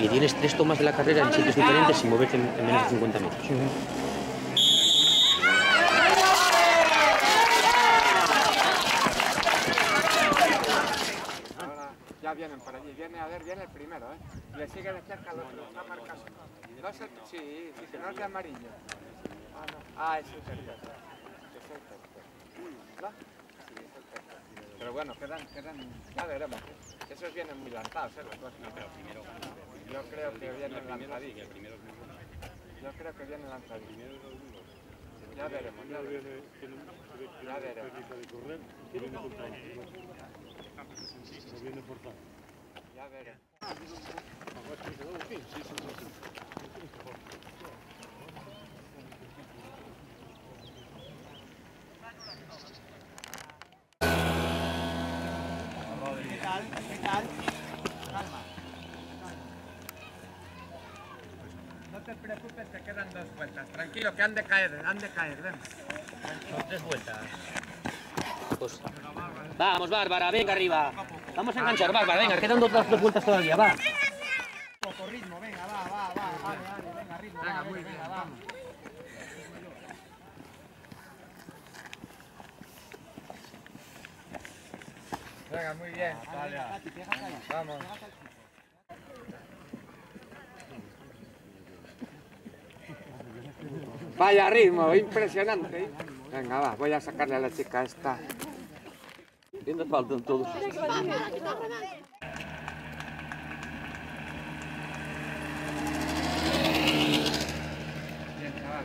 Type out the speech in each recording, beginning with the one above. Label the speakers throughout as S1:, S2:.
S1: y tienes 3 tomas de la carrera en sitios diferentes sin moverte en menos de 50 metros.
S2: Ya vienen por allí, viene el primero, ¿eh? Le sigue de cerca al otro, una marca. No es el, sí, que no es de amarillo. Ah, no. Ah, es el tercero. Es el tercero. ¿No? Sí, es el tercero. Pero bueno, quedan, ya veremos. Esos vienen muy lanzados, ¿eh? Los dos. No, pero primero gana. Yo creo que vienen lanzadillos. Yo creo que vienen lanzadillos. Ya veremos, ya veremos. Ya veremos. Ya veré.
S3: ¿Qué tal? Calma. No te preocupes que quedan 2 vueltas. Tranquilo, que han de caer, ven.
S1: Son 3 vueltas. Pues, vamos, Bárbara, venga arriba. Vamos a enganchar, Bárbara, venga, quedan 2 vueltas todavía, va.
S3: Poco ritmo, venga, va. Venga, ritmo, venga, muy bien, vamos. Venga, muy bien. Vamos. Vaya ritmo, impresionante. Venga, va, voy a sacarle a la chica esta.
S1: ¿Dónde faltan todos?
S2: Bien, chaval,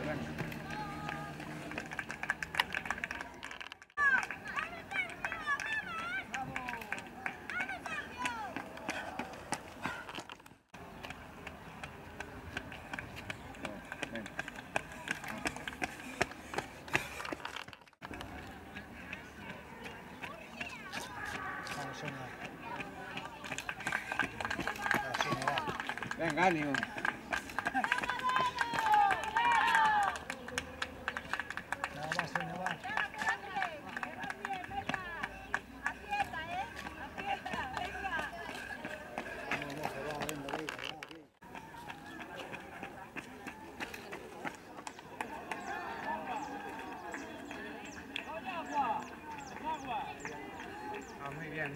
S2: venga. Venga, ánimo. Muy bien,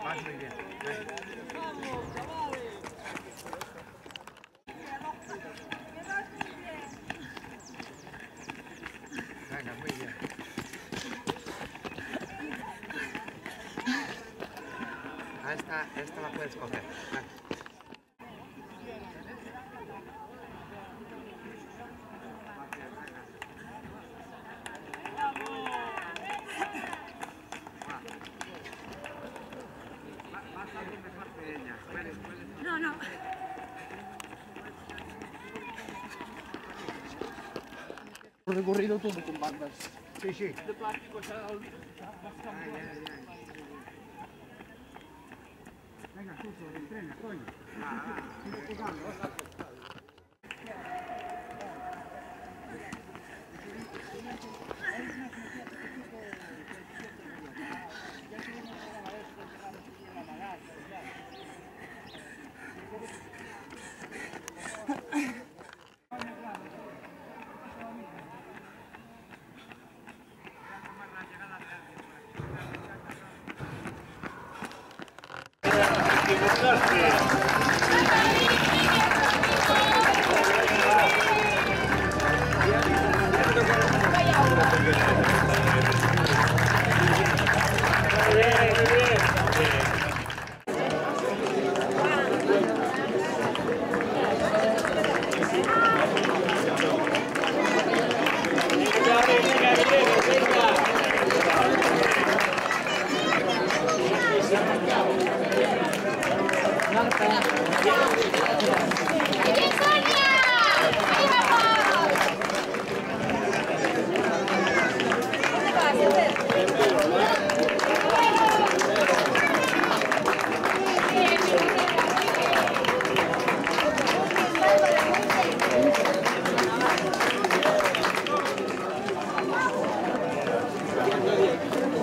S2: vas muy bien. Venga, muy bien. Esta la puedes coger.
S4: No.
S3: Recorrido todo con bandas. Sí.
S4: De plástico ya
S3: Venga, Suso, entrena, coño.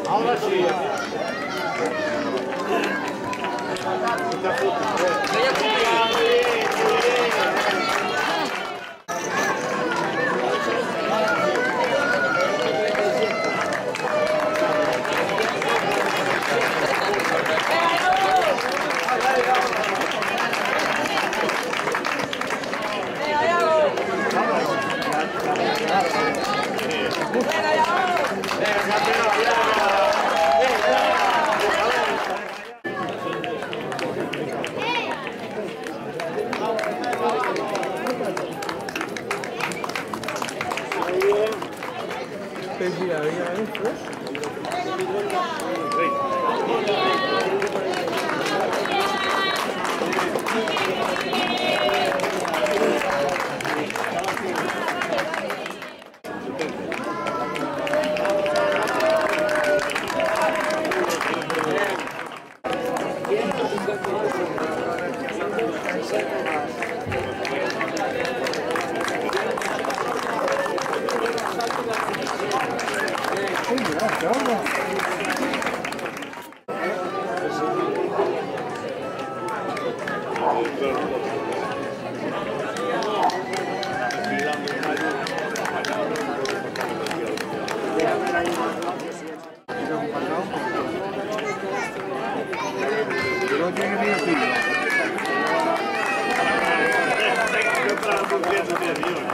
S3: Ahora sí.
S1: Voy a cumplir.
S3: No tiene ni un